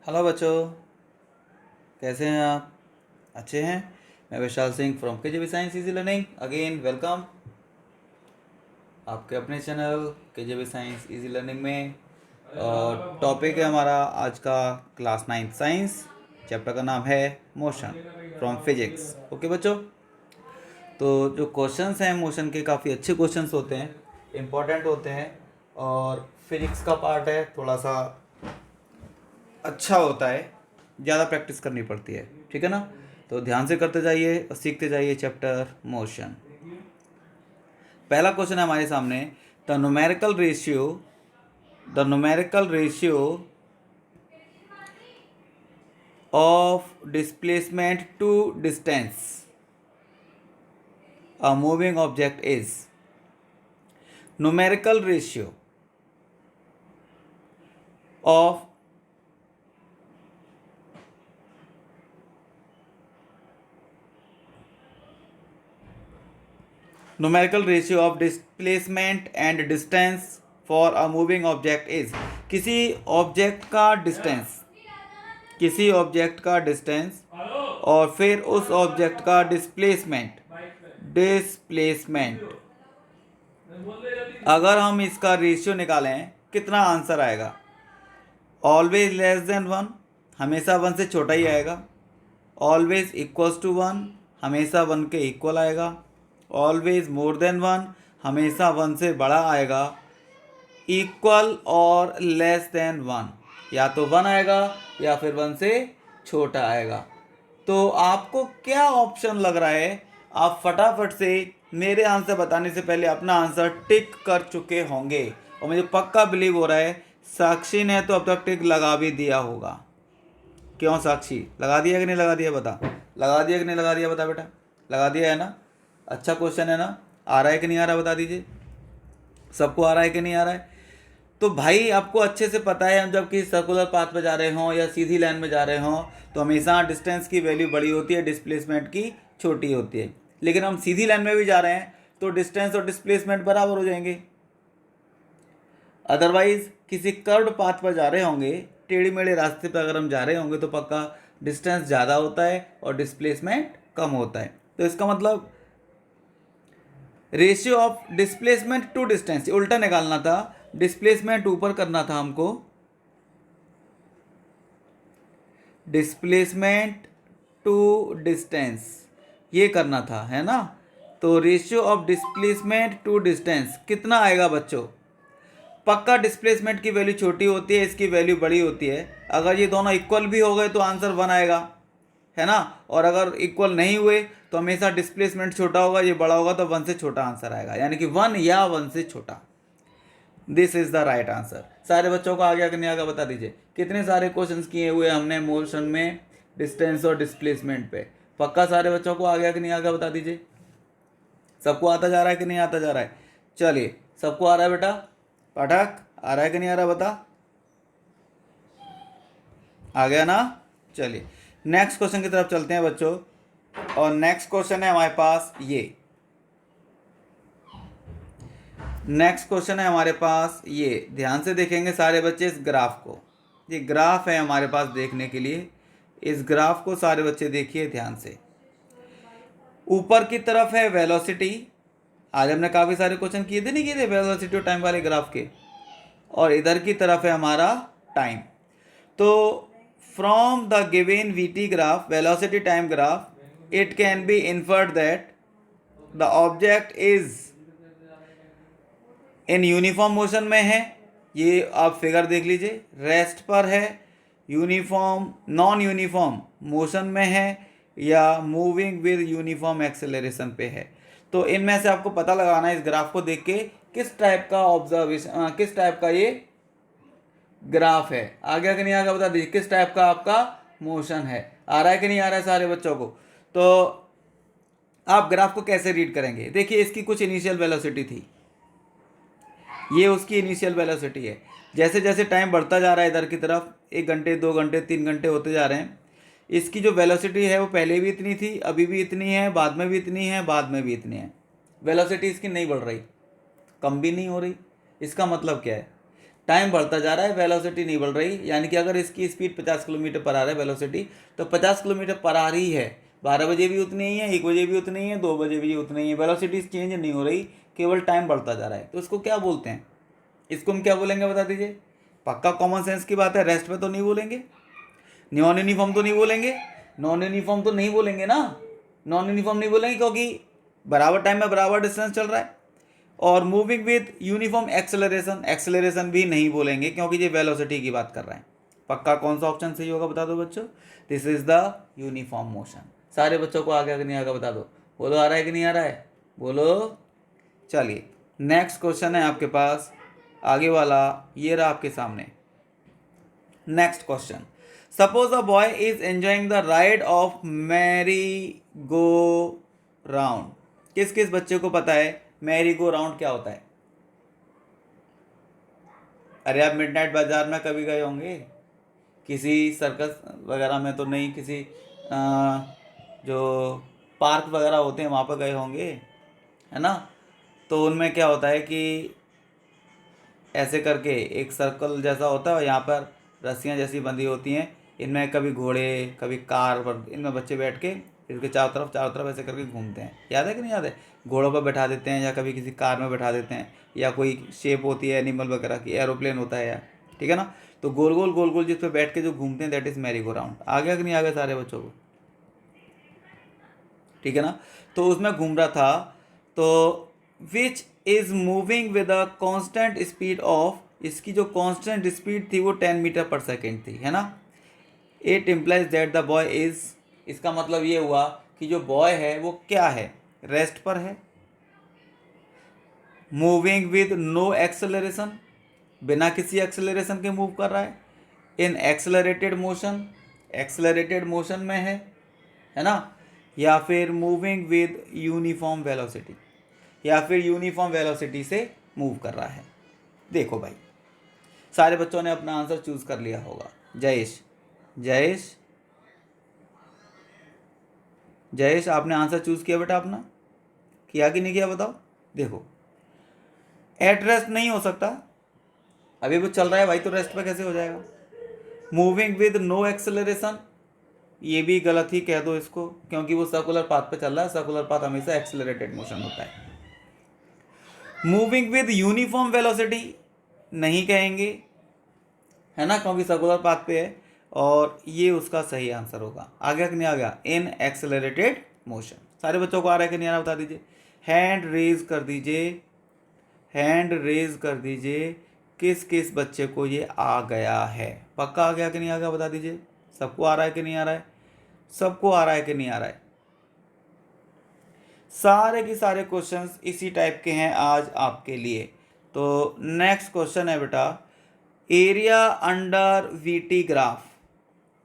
Hello बच्चों, कैसे हैं आप? अच्छे हैं। मैं Vishal Singh from KJB science easy learning again welcome आपके अपने channel KJB science easy learning में। और टॉपिक है हमारा आज का क्लास 9 साइंस। चैप्टर का नाम है मोशन फ्रॉम फिजिक्स। ओके बच्चों, तो जो क्वेश्चंस हैं मोशन के काफ़ी अच्छे क्वेश्चंस होते हैं, इम्पोर्टेंट होते हैं और फिजिक्स का पार्ट है, थोड़ा सा अच्छा होता है, ज़्यादा प्रैक्टिस करनी पड़ती है। ठीक है ना? तो ध्यान से करते जाइए और सीखते जाइए चैप्टर मोशन। पहला क्वेश्चन है हमारे सामने, the numerical ratio of displacement to distance a moving object is. Numerical ratio of numerical ratio of displacement and distance for a moving object is। किसी ऑब्जेक्ट का डिस्टेंस और फिर उस ऑब्जेक्ट का डिस्प्लेसमेंट अगर हम इसका रेशियो निकालें कितना आंसर आएगा? ऑलवेज लेस देन वन, हमेशा वन से छोटा ही आएगा। ऑलवेज इक्वल्स टू वन, हमेशा वन के इक्वल आएगा। ऑलवेज मोर देन वन, हमेशा वन से बड़ा आएगा। इक्वल और लेस देन वन, या तो वन आएगा या फिर वन से छोटा आएगा। तो आपको क्या ऑप्शन लग रहा है? आप फटाफट से मेरे आंसर बताने से पहले अपना आंसर टिक कर चुके होंगे और मुझे पक्का बिलीव हो रहा है साक्षी ने तो अब तक टिक लगा भी दिया होगा। क्यों साक्षी, लगा दिया कि नहीं लगा दिया? बता, लगा दिया कि नहीं लगा दिया? बता बेटा, लगा दिया है ना? अच्छा क्वेश्चन है ना? आ रहा है कि नहीं आ रहा? बता दीजिए, सबको आ रहा है कि नहीं आ रहा है? तो भाई आपको अच्छे से पता है, हम जब कि सर्कुलर पाथ पे जा रहे हों या सीधी लाइन में जा रहे हों तो हमेशा डिस्टेंस की वैल्यू बड़ी होती है, डिस्प्लेसमेंट की छोटी होती है। लेकिन हम सीधी लाइन में भी जा रहे हैं तो डिस्टेंस और डिस्प्लेसमेंट बराबर हो जाएंगे। अदरवाइज किसी कर्व्ड पाथ पर जा रहे होंगे, टेढ़ी मेढ़े रास्ते पर अगर हम जा रहे होंगे तो पक्का डिस्टेंस ज़्यादा होता है और डिस्प्लेसमेंट कम होता है। तो इसका मतलब ratio of displacement to distance उल्टा निकालना था, डिस्प्लेसमेंट ऊपर करना था हमको, डिस्प्लेसमेंट टू डिस्टेंस ये करना था, है ना? तो ratio of displacement to distance कितना आएगा बच्चों? पक्का डिस्प्लेसमेंट की वैल्यू छोटी होती है, इसकी वैल्यू बड़ी होती है। अगर ये दोनों इक्वल भी हो गए तो आंसर वन आएगा, है ना? और अगर इक्वल नहीं हुए तो हमेशा डिस्प्लेसमेंट छोटा होगा, ये बड़ा होगा तो वन से छोटा आंसर आएगा, यानी कि वन या वन से छोटा। This is the right answer. सारे बच्चों को आ गया कि नहीं आ गया? बता दीजिए। कितने सारे क्वेश्चंस किए हुए हमने मोशन में डिस्टेंस और डिस्प्लेसमेंट पे? पक्का सारे बच्चों को आ गया कि नहीं आ गया? बता दीजिए। सबको आता जा रहा है कि नहीं आता जा रहा है? चलिए, सबको आ रहा है बेटा? पाठक आ रहा है कि नहीं आ रहा? बता, आ गया ना? चलिए नेक्स्ट क्वेश्चन की तरफ चलते हैं बच्चों। और नेक्स्ट क्वेश्चन है हमारे पास ये, नेक्स्ट क्वेश्चन है हमारे पास ये, ध्यान से देखेंगे सारे बच्चे इस ग्राफ को। ये ग्राफ है हमारे पास देखने के लिए, इस ग्राफ को सारे बच्चे देखिए ध्यान से। ऊपर की तरफ है वेलोसिटी, आज हमने काफ़ी सारे क्वेश्चन किए थे, नहीं किए थे वेलोसिटी और टाइम वाले ग्राफ के। और इधर की तरफ है हमारा टाइम। तो from the given VT graph, velocity time graph, it can be inferred that the object is in uniform motion में है। ये आप फिगर देख लीजिए, रेस्ट पर है, यूनिफॉर्म नॉन यूनिफॉर्म मोशन में है, या मूविंग विद यूनिफॉर्म एक्सेलरेशन पे है। तो इनमें से आपको पता लगाना है इस ग्राफ को देख के किस टाइप का ऑब्जर्वेशन, किस टाइप का ये ग्राफ है। आ गया कि नहीं आ गया? बता दीजिए किस टाइप का आपका मोशन है। आ रहा है कि नहीं आ रहा है सारे बच्चों को? तो आप ग्राफ को कैसे रीड करेंगे? देखिए इसकी कुछ इनिशियल वेलोसिटी थी, ये उसकी इनिशियल वेलोसिटी है। जैसे जैसे टाइम बढ़ता जा रहा है इधर की तरफ, 1 घंटे 2 घंटे 3 घंटे होते जा रहे हैं, इसकी जो वेलोसिटी है वो पहले भी इतनी थी, अभी भी इतनी है, बाद में भी इतनी है, बाद में भी इतनी है। वेलोसिटी इसकी नहीं बढ़ रही, कम भी नहीं हो रही। इसका मतलब क्या है? टाइम बढ़ता जा रहा है, वेलोसिटी नहीं बढ़ रही। यानी कि अगर इसकी स्पीड 50 किलोमीटर पर आवर है वेलोसिटी, तो 50 किलोमीटर पर आ रही है। 12 बजे भी उतनी ही है, 1 बजे भी उतनी ही है, 2 बजे भी उतनी ही है, वेलोसिटी चेंज नहीं हो रही, केवल टाइम बढ़ता जा रहा है। तो इसको क्या बोलते हैं? इसको हम क्या बोलेंगे बता दीजिए? पक्का कॉमन सेंस की बात है, रेस्ट में तो नहीं बोलेंगे, नॉन यूनिफॉर्म तो नहीं बोलेंगे, नॉन यूनिफॉर्म तो नहीं बोलेंगे ना, नॉन यूनिफॉर्म नहीं बोलेंगे क्योंकि बराबर टाइम में बराबर डिस्टेंस चल रहा है। और moving with uniform acceleration, acceleration भी नहीं बोलेंगे क्योंकि ये वेलोसिटी की बात कर रहे हैं। पक्का कौन सा ऑप्शन सही होगा बता दो बच्चों? This is the uniform motion. सारे बच्चों को आ गया कि नहीं आ गया बता दो, बोलो आ रहा है कि नहीं आ रहा है, बोलो। चलिए नेक्स्ट क्वेश्चन है आपके पास, आगे वाला ये रहा आपके सामने। Next question, suppose a boy is enjoying the ride of Mary go round. किस किस बच्चे को पता है मैरी गो राउंड क्या होता है? अरे आप मिडनाइट बाजार में कभी गए होंगे, किसी सर्कस वगैरह में तो नहीं, किसी जो पार्क वगैरह होते हैं वहाँ पर गए होंगे, है ना? तो उनमें क्या होता है कि ऐसे करके एक सर्कल जैसा होता है और यहाँ पर रस्सियाँ जैसी बंधी होती हैं, इनमें कभी घोड़े कभी कार पर, इनमें बच्चे बैठ के इसके चारों तरफ ऐसे करके घूमते हैं। याद है कि नहीं याद है? घोड़ों पर बैठा देते हैं या कभी किसी कार में बैठा देते हैं, या कोई शेप होती है एनिमल वगैरह की, एरोप्लेन होता है या, ठीक है ना? तो गोल गोल जिस पर बैठ के जो घूमते हैं that is merry go round. आ गया कि नहीं आ गया सारे बच्चों को? ठीक है ना? तो उसमें घूम रहा था, तो which is moving with a constant speed of, इसकी जो कांस्टेंट स्पीड थी वो 10 मीटर पर सेकेंड थी, है ना? It implies that the boy is, इसका मतलब ये हुआ कि जो बॉय है वो क्या है, रेस्ट पर है, मूविंग विद नो एक्सेलरेशन, बिना किसी एक्सेलरेशन के मूव कर रहा है, इन एक्सेलरेटेड मोशन, एक्सेलरेटेड मोशन में है ना? या फिर मूविंग विद यूनिफॉर्म वेलोसिटी, या फिर यूनिफॉर्म वेलोसिटी से मूव कर रहा है। देखो भाई सारे बच्चों ने अपना आंसर चूज कर लिया होगा। जयेश, जयेश, जयेश आपने आंसर चूज किया बेटा अपना? किया कि नहीं किया बताओ? देखो एट रेस्ट नहीं हो सकता, अभी वो चल रहा है भाई, तो रेस्ट पे कैसे हो जाएगा? मूविंग विद नो एक्सेलरेशन, ये भी गलत ही कह दो इसको, क्योंकि वो सर्कुलर पाथ पे चल रहा है, सर्कुलर पाथ हमेशा एक्सेलरेटेड मोशन होता है। मूविंग विद यूनिफॉर्म वेलोसिटी नहीं कहेंगे, है ना, क्योंकि सर्कुलर पाथ पे है, और ये उसका सही आंसर होगा। आ गया कि नहीं आ गया? इन एक्सेलरेटेड मोशन। सारे बच्चों को आ रहा है कि नहीं आ रहा बता दीजिए? हैंड रेज कर दीजिए, हैंड रेज कर दीजिए, किस किस बच्चे को ये आ गया है? पक्का आ गया कि नहीं आ गया बता दीजिए? सबको आ रहा है कि नहीं आ रहा है? सबको आ रहा है कि नहीं आ रहा है? सारे के सारे क्वेश्चंस इसी टाइप के हैं आज आपके लिए। तो नेक्स्ट क्वेश्चन है बेटा, एरिया अंडर वीटी ग्राफ।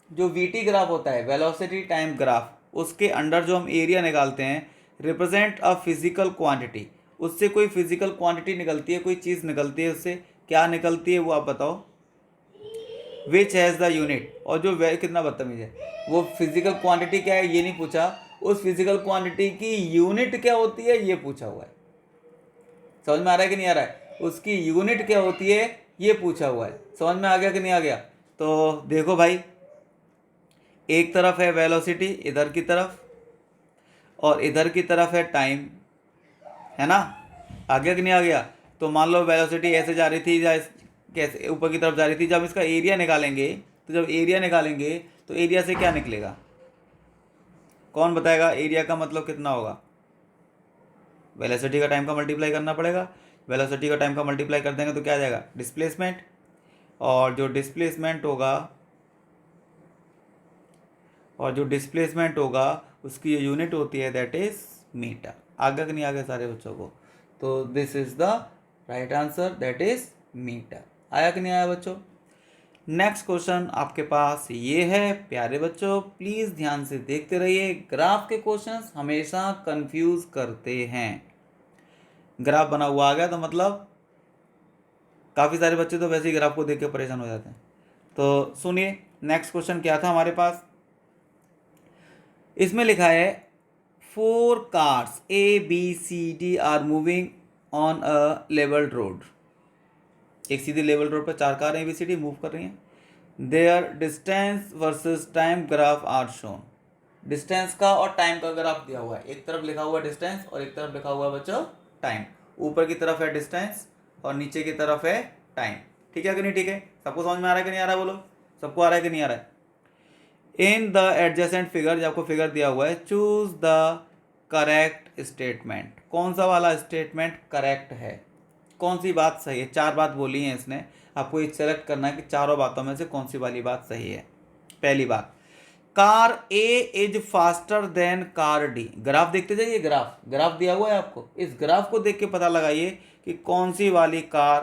जो वीटी ग्राफ होता है, वेलोसिटी टाइम ग्राफ, उसके अंडर जो हम एरिया निकालते हैं, रिप्रेजेंट अ फिजिकल क्वांटिटी, उससे कोई फिजिकल क्वांटिटी निकलती है, कोई चीज़ निकलती है, उससे क्या निकलती है वो आप बताओ? विच हैज़ द यूनिट, और जो वे कितना बदतमीज है, वो फिजिकल क्वांटिटी क्या है ये नहीं पूछा, उस फिजिकल क्वांटिटी की यूनिट क्या होती है ये पूछा हुआ है। समझ में आ रहा है कि नहीं आ रहा है? उसकी यूनिट क्या होती है ये पूछा हुआ है। समझ में आ गया कि नहीं आ गया? तो देखो भाई, एक तरफ है वेलोसिटी इधर की तरफ, और इधर की तरफ है टाइम, है ना? आ गया कि नहीं आ गया? तो मान लो वेलोसिटी ऐसे जा रही थी, या कैसे ऊपर की तरफ जा रही थी, जब इसका एरिया निकालेंगे, तो जब एरिया निकालेंगे तो एरिया से क्या निकलेगा? कौन बताएगा एरिया का मतलब कितना होगा? वेलोसिटी का टाइम का मल्टीप्लाई करना पड़ेगा, वेलोसिटी का टाइम का मल्टीप्लाई कर देंगे तो क्या आ जाएगा? डिस्प्लेसमेंट, और जो डिस्प्लेसमेंट होगा, और जो डिस्प्लेसमेंट होगा उसकी यूनिट होती है दैट इज मीटर। आगे कि नहीं आगे सारे बच्चों को? तो this is the right answer, that is metre. आया कि नहीं आया बच्चों? नेक्स्ट क्वेश्चन आपके पास ये है प्यारे बच्चों, प्लीज ध्यान से देखते रहिए। ग्राफ के क्वेश्चंस हमेशा कंफ्यूज करते हैं। ग्राफ बना हुआ आ गया तो मतलब काफ़ी सारे बच्चे तो वैसे ही ग्राफ को देख के परेशान हो जाते हैं। तो सुनिए नेक्स्ट क्वेश्चन क्या था हमारे पास। इसमें लिखा है 4 cars A B C D are moving on a levelled road. एक सीधी लेवल रोड पर 4 कारें ABCD मूव कर रही हैं। Their distance versus time graph are shown. Distance का और टाइम का ग्राफ दिया हुआ है, एक तरफ लिखा हुआ है डिस्टेंस और एक तरफ लिखा हुआ है बच्चों टाइम। ऊपर की तरफ है डिस्टेंस और नीचे की तरफ है टाइम। ठीक है कि नहीं? ठीक है, सबको समझ में आ रहा है कि नहीं आ रहा है? बोलो, सबको आ रहा है कि नहीं आ रहा है? इन द एडजेसेंट फिगर, जब आपको फिगर दिया हुआ है, चूज द करेक्ट स्टेटमेंट। कौन सा वाला स्टेटमेंट करेक्ट है, कौन सी बात सही है? 4 बात बोली है इसने, आपको ये सेलेक्ट करना है कि चारों बातों में से कौन सी वाली बात सही है। पहली बात, car A is faster than car D. Graph देखते जाइए, ग्राफ दिया हुआ है आपको, इस ग्राफ को देख के पता लगाइए कि कौन सी वाली कार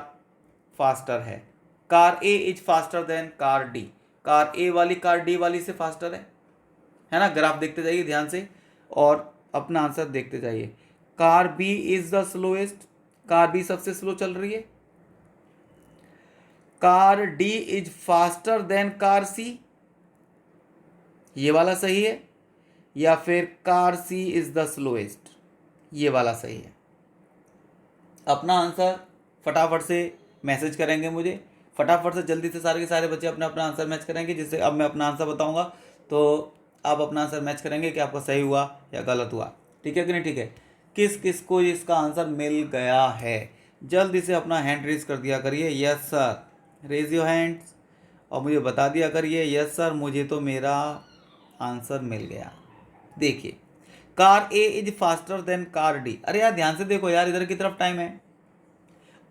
फास्टर है। Car A is faster than car D, car A वाली कार डी वाली से फास्टर है ना? ग्राफ देखते जाइए ध्यान से और अपना आंसर देखते जाइए। Car B is the slowest, car B सबसे स्लो चल रही है। Car D is faster than car C, ये वाला सही है, या फिर car C is the slowest, ये वाला सही है। अपना आंसर फटाफट से मैसेज करेंगे मुझे, फटाफट से जल्दी से सारे के सारे बच्चे अपना अपना आंसर मैच करेंगे। जिससे अब मैं अपना आंसर बताऊंगा तो आप अपना आंसर मैच करेंगे कि आपका सही हुआ या गलत हुआ। ठीक है कि नहीं? ठीक है, किस किस को इसका आंसर मिल गया है जल्दी से अपना हैंड रेज कर दिया करिए। Yes sir, raise your hands और मुझे बता दिया करिए यस सर मुझे तो मेरा आंसर मिल गया। देखिए, car A is faster than car D. अरे यार ध्यान से देखो यार, इधर की तरफ टाइम है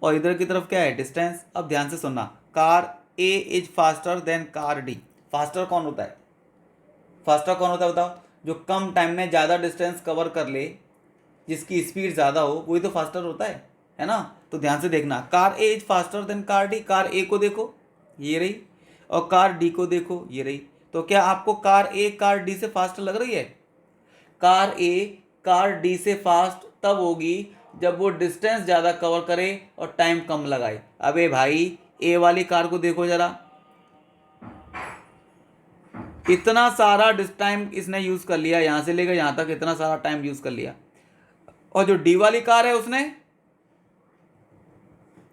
और इधर की तरफ क्या है? डिस्टेंस। अब ध्यान से सुनना, car A is faster than car D. Faster कौन होता है? फास्टर कौन होता है बताओ? जो कम टाइम में ज़्यादा डिस्टेंस कवर कर ले, जिसकी स्पीड ज़्यादा हो, वही तो फास्टर होता है ना? तो ध्यान से देखना, car A is faster than car D. Car A को देखो, ये रही, और कार डी को देखो, ये रही। तो क्या आपको कार ए कार डी से फास्ट लग रही है? कार ए कार डी से फास्ट तब होगी जब वो डिस्टेंस ज़्यादा कवर करे और टाइम कम लगाए। अबे भाई, ए वाली कार को देखो जरा, इतना सारा टाइम इसने यूज़ कर लिया, यहाँ से लेकर यहाँ तक इतना सारा टाइम यूज़ कर लिया। और जो डी वाली कार है उसने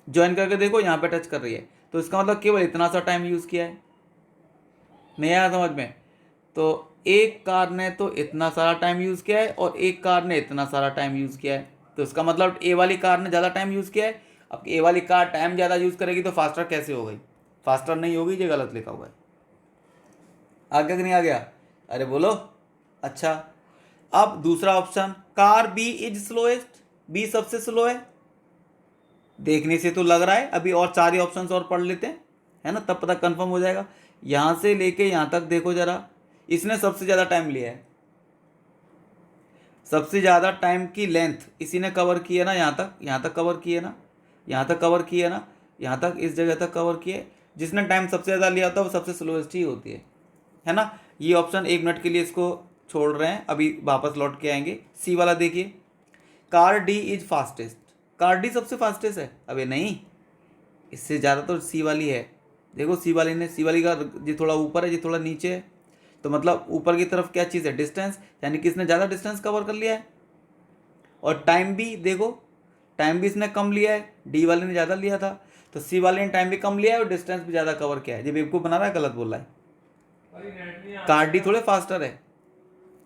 ज्वाइन करके देखो, यहाँ पे टच कर रही है, तो इसका मतलब केवल इतना सा टाइम यूज़ किया है। नहीं आया समझ में? तो एक कार ने तो इतना सारा टाइम यूज़ किया है और एक कार ने इतना सारा टाइम यूज़ किया है, तो इसका मतलब ए वाली कार ने ज़्यादा टाइम यूज़ किया है। अब ए वाली कार टाइम ज़्यादा यूज़ करेगी तो फास्टर कैसे हो गई? फास्टर नहीं होगी, ये गलत लिखा हुआ है। आ गया कि नहीं आ गया? अरे बोलो। अच्छा, अब दूसरा option, car B is slowest. B सबसे स्लो है, देखने से तो लग रहा है। अभी और 4 ही ऑप्शंस और पढ़ लेते हैं, है ना, तब पता कंफर्म हो जाएगा। यहाँ से लेके यहाँ तक देखो जरा, इसने सबसे ज़्यादा टाइम लिया है, सबसे ज़्यादा टाइम की लेंथ इसी ने कवर की है ना। यहाँ तक कवर की है ना, यहाँ तक कवर की है ना, यहाँ तक इस जगह तक कवर किया है। जिसने टाइम सबसे ज़्यादा लिया होता है वो सबसे स्लोएस्ट ही होती है ना। ये ऑप्शन 1 मिनट के लिए इसको छोड़ रहे हैं, अभी वापस लौट के आएंगे। सी वाला देखिए, car D is fastest. Car D सबसे फास्टेस्ट है? अबे नहीं, इससे ज़्यादा तो सी वाली है। देखो सी वाली का ये थोड़ा ऊपर है, ये थोड़ा नीचे है, तो मतलब ऊपर की तरफ क्या चीज़ है? डिस्टेंस, यानी कि इसने ज़्यादा डिस्टेंस कवर कर लिया है। और टाइम भी देखो, टाइम भी इसने कम लिया है, डी वाले ने ज़्यादा लिया था, तो सी वाले ने टाइम भी कम लिया है और डिस्टेंस भी ज़्यादा कवर किया है। ये बेवकूफ़ बना रहा है, गलत बोल रहा है। कार डी थोड़े फास्टर है,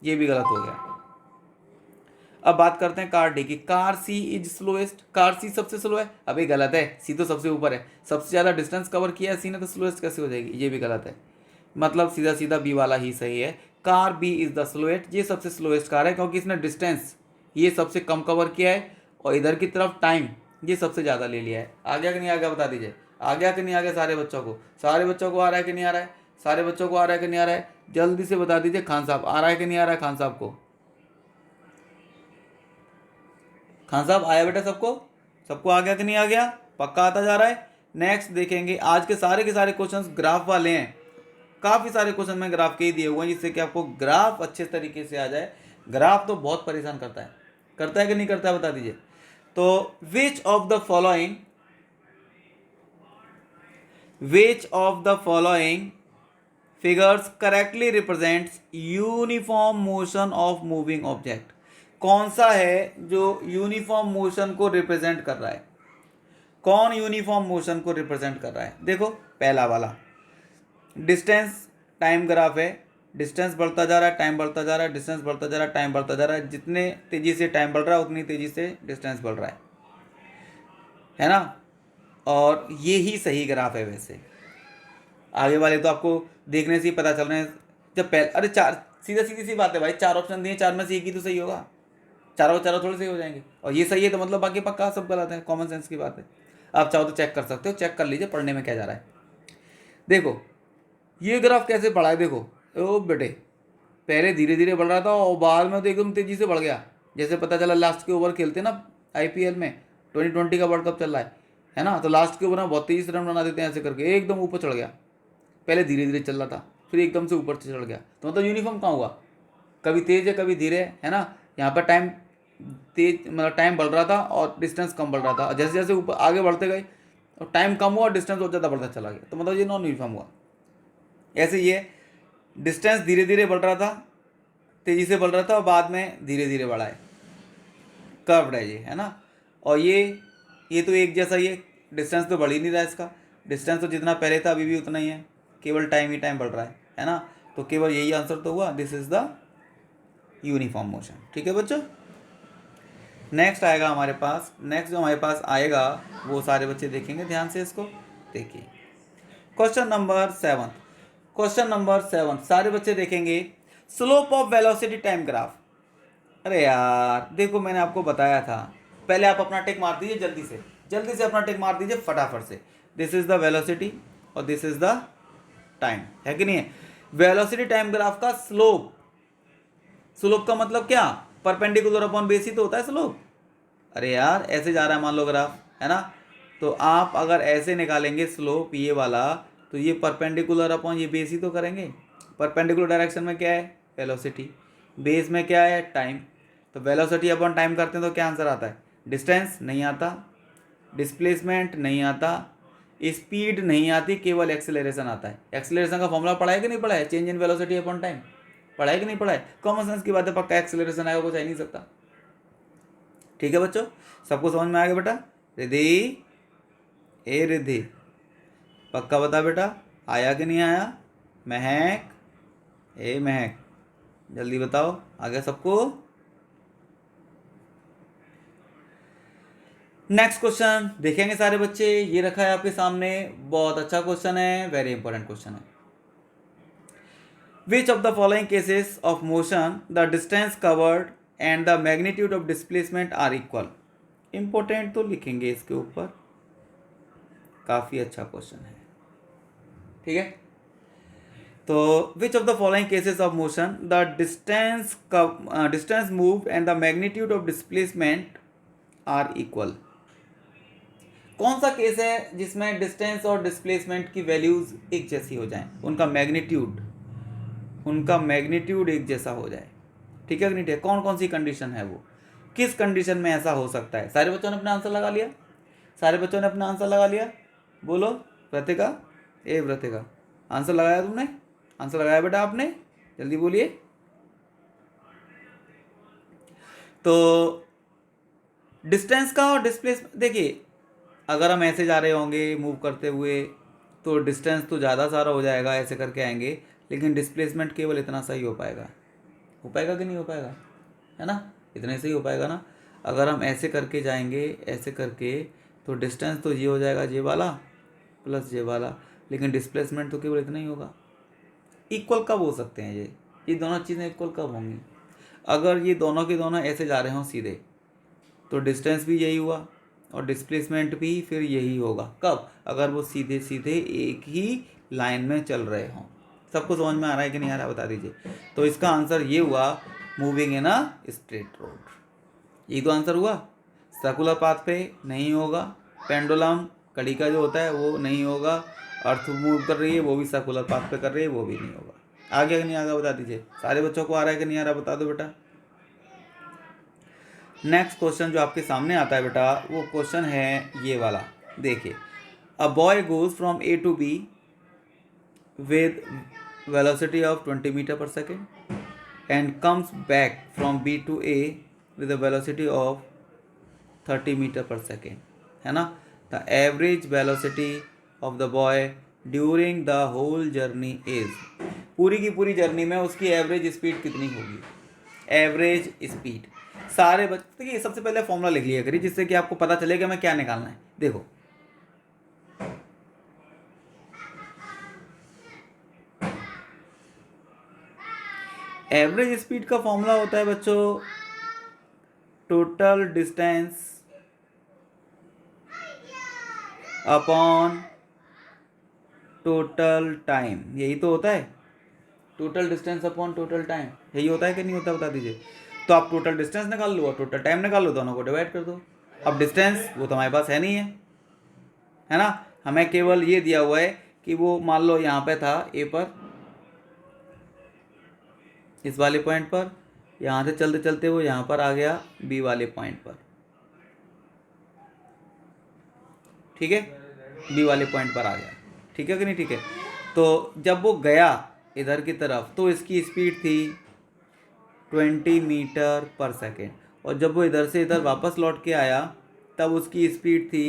ये भी गलत हो गया। अब बात करते हैं कार डी की। Car C is slowest. Car C सबसे स्लो है? अभी गलत है, सी तो सबसे ऊपर है, सबसे ज़्यादा डिस्टेंस कवर किया है सी ने, तो स्लोएस्ट कैसे हो जाएगी? ये भी गलत है। मतलब सीधा सीधा बी वाला ही सही है। Car B is the slowest, ये सबसे स्लोएस्ट कार है क्योंकि इसने डिस्टेंस ये सबसे कम कवर किया है और इधर की तरफ टाइम ये सबसे ज़्यादा ले लिया है। आ गया कि नहीं आ गया? बता दीजिए, आ गया कि नहीं आ गया? सारे बच्चों को आ रहा है कि नहीं आ रहा है? सारे बच्चों को आ रहा है कि नहीं आ रहा है? जल्दी से बता दीजिए। खान साहब आ रहा है कि नहीं आ रहा है? खान साहब को, खान साहब आया बेटा? सबको आ गया कि नहीं आ गया? पक्का आता जा रहा है। नेक्स्ट देखेंगे, आज के सारे क्वेश्चंस ग्राफ वाले हैं। काफ़ी सारे क्वेश्चन में ग्राफ के ही दिए हुए हैं जिससे कि आपको ग्राफ अच्छे तरीके से आ जाए। ग्राफ तो बहुत परेशान करता है कि नहीं करता है? बता दीजिए। तो which of the following figures correctly represents uniform motion of moving object. कौन सा है जो यूनिफॉर्म मोशन को रिप्रेजेंट कर रहा है? कौन यूनिफॉर्म मोशन को रिप्रेजेंट कर रहा है? देखो पहला वाला डिस्टेंस टाइम ग्राफ है, डिस्टेंस बढ़ता जा रहा है, टाइम बढ़ता जा रहा है, डिस्टेंस बढ़ता जा रहा है, टाइम बढ़ता जा रहा है, जितने तेजी से टाइम बढ़ रहा है उतनी तेजी से डिस्टेंस बढ़ रहा है ना? और ये ही सही ग्राफ है। वैसे आगे वाले तो आपको देखने से ही पता चल रहे हैं। जब पहले अरे चार सीधा सीधी सी बात है भाई, 4 ऑप्शन दिए, 4 में से एक ही तो सही होगा, चारों चारों थोड़े सही हो जाएंगे। और ये सही है तो मतलब बाकी पक्का सब गलत है, कॉमन सेंस की बात है। आप चाहो तो चेक कर सकते हो, चेक कर लीजिए पढ़ने में क्या जा रहा है। देखो ये ग्राफ कैसे बढ़ा है, देखो ओ बेटे, पहले धीरे धीरे बढ़ रहा था और बाद में तो एकदम तेजी से बढ़ गया। जैसे पता चला लास्ट के ओवर खेलते ना आईपीएल में, 2020 का वर्ल्ड कप चल रहा है ना? तो लास्ट के ओवर में बहुत तेजी से रन बना देते हैं ऐसे करके, एकदम ऊपर चढ़ गया। पहले धीरे धीरे चल रहा था, फिर एकदम से ऊपर चढ़ गया। तो मतलब यूनिफॉर्म कहाँ हुआ, कभी तेज है कभी धीरे है ना? यहाँ पर टाइम तेज मतलब टाइम बढ़ रहा था और डिस्टेंस कम बढ़ रहा था, और जैसे जैसे ऊपर आगे बढ़ते गए और टाइम कम हुआ और डिस्टेंस बहुत ज़्यादा बढ़ता चला गया, तो मतलब ये नॉन यूनिफॉर्म हुआ। ऐसे ये डिस्टेंस धीरे धीरे बढ़ रहा था, तेज़ी से बढ़ रहा था और बाद में धीरे धीरे बढ़ा है, कर्व्ड है ये, है ना? और ये तो एक जैसा ही है, डिस्टेंस तो बढ़ ही नहीं रहा है इसका, डिस्टेंस तो जितना पहले था अभी भी उतना ही है, केवल टाइम ही टाइम बढ़ रहा है ना? तो केवल यही आंसर तो हुआ, this is the uniform motion. ठीक है बच्चों, नेक्स्ट आएगा हमारे पास, नेक्स्ट जो हमारे पास आएगा वो सारे बच्चे देखेंगे ध्यान से इसको। देखिए क्वेश्चन नंबर 7, क्वेश्चन नंबर 7 सारे बच्चे देखेंगे, slope of velocity time graph. अरे यार देखो मैंने आपको बताया था, पहले आप अपना टिक मार दीजिए जल्दी से अपना टिक मार दीजिए फटाफट से। दिस इज द वेलोसिटी और दिस इज द टाइम, है कि नहीं है? वेलोसिटी टाइम ग्राफ का स्लोप, स्लोप का मतलब क्या, परपेंडिकुलर अपॉन बेस ही तो होता है स्लोप। अरे यार ऐसे जा रहा है मान लो ग्राफ, है ना? तो आप अगर ऐसे निकालेंगे स्लोप ये वाला, तो ये परपेंडिकुलर अपॉन ये बेस ही तो करेंगे। परपेंडिकुलर डायरेक्शन में क्या है, वेलोसिटी, बेस में क्या है, टाइम। तो वेलोसिटी अपॉन टाइम करते हैं तो क्या आंसर आता है, डिस्टेंस नहीं आता, डिस्प्लेसमेंट नहीं आता, स्पीड नहीं आती, केवल एक्सेलरेशन आता है। एक्सेलरेशन का फॉर्मूला पढ़ा है कि नहीं पढ़ा है, change in velocity upon time, पढ़ा है कि नहीं पढ़ा है? कॉमन सेंस की बात है, पक्का एक्सेलरेशन आएगा, कुछ आ ही नहीं सकता। ठीक है बच्चों, सबको समझ में आ गया बेटा? रिद्धि, ए रिद्धि, पक्का बता बेटा, आया कि नहीं आया? महक, ए महक, जल्दी बताओ आ गया सबको? नेक्स्ट क्वेश्चन देखेंगे सारे बच्चे, ये रखा है आपके सामने, बहुत अच्छा क्वेश्चन है, वेरी इंपॉर्टेंट क्वेश्चन है। Which of the following cases of motion the distance covered and the magnitude of displacement are equal? Important तो लिखेंगे इसके ऊपर, काफी अच्छा क्वेश्चन है। ठीक है, तो which of the following cases of motion the distance move and the magnitude of displacement are equal? कौन सा केस है जिसमें डिस्टेंस और डिस्प्लेसमेंट की वैल्यूज एक जैसी हो जाएं, उनका मैग्नीट्यूड एक जैसा हो जाए? ठीक है कि नहीं? ठीक है, कौन कौन सी कंडीशन है वो, किस कंडीशन में ऐसा हो सकता है? सारे बच्चों ने अपना आंसर लगा लिया? सारे बच्चों ने अपना आंसर लगा लिया? बोलो व्रतिका, ए व्रतिका, आंसर लगाया तुमने? आंसर लगाया बेटा आपने? जल्दी बोलिए। तो डिस्टेंस का और डिस्प्लेसमेंट, देखिए अगर हम ऐसे जा रहे होंगे मूव करते हुए तो डिस्टेंस तो ज़्यादा सारा हो जाएगा, ऐसे करके आएंगे, लेकिन डिस्प्लेसमेंट केवल इतना सा ही हो पाएगा कि नहीं हो पाएगा, है ना? इतने से ही हो पाएगा ना। अगर हम ऐसे करके जाएंगे ऐसे करके, तो डिस्टेंस तो ये हो जाएगा जे वाला प्लस जे वाला, लेकिन डिस्प्लेसमेंट तो केवल इतना ही होगा। इक्वल कब हो सकते हैं ये दोनों चीज़ें इक्वल कब होंगी? अगर ये दोनों के दोनों ऐसे जा रहे हों सीधे, तो डिस्टेंस भी यही हुआ और डिस्प्लेसमेंट भी फिर यही होगा। कब? अगर वो सीधे सीधे एक ही लाइन में चल रहे हों। सबको समझ में आ रहा है कि नहीं आ रहा है बता दीजिए। तो इसका आंसर ये हुआ, moving in a straight road, यही तो आंसर हुआ। सर्कुलर पाथ पे नहीं होगा, पेंडुलम कड़ी का जो होता है वो नहीं होगा, अर्थ मूव कर रही है वो भी सर्कुलर पाथ पे कर रही है, वो भी नहीं होगा। आ गया कि नहीं आ गया बता दीजिए? सारे बच्चों को आ रहा है कि नहीं आ रहा बता दो बेटा। नेक्स्ट क्वेश्चन जो आपके सामने आता है बेटा, वो क्वेश्चन है ये वाला, देखिए, a boy goes from A to B with velocity of 20 metre per second and comes back from B to A with a velocity of 30 metre per second, है ना? The average velocity of the boy during the whole journey is, पूरी की पूरी journey में उसकी average speed कितनी होगी, average speed. सारे बच्चे देखिए, सबसे पहले फॉर्मूला लिख लिया करिए जिससे कि आपको पता चलेगा मैं क्या निकालना है। देखो एवरेज स्पीड का फॉर्मूला होता है बच्चों total distance upon total time, यही तो होता है, total distance upon total time, यही होता है कि नहीं होता, बता दीजिए। तो आप टोटल डिस्टेंस निकाल लो और टोटल टाइम निकाल लो, दोनों को डिवाइड कर दो। अब डिस्टेंस वो तो हमारे पास है नहीं है ना, हमें केवल ये दिया हुआ है कि वो मान लो यहाँ पे था ए पर, इस वाले पॉइंट पर, यहाँ से चलते चलते वो यहाँ पर आ गया बी वाले पॉइंट पर, ठीक है, बी वाले पॉइंट पर आ गया, ठीक है कि नहीं, ठीक है। तो जब वो गया इधर की तरफ तो इसकी स्पीड थी 20 मीटर पर सेकेंड, और जब वो इधर से इधर वापस लौट के आया तब उसकी स्पीड थी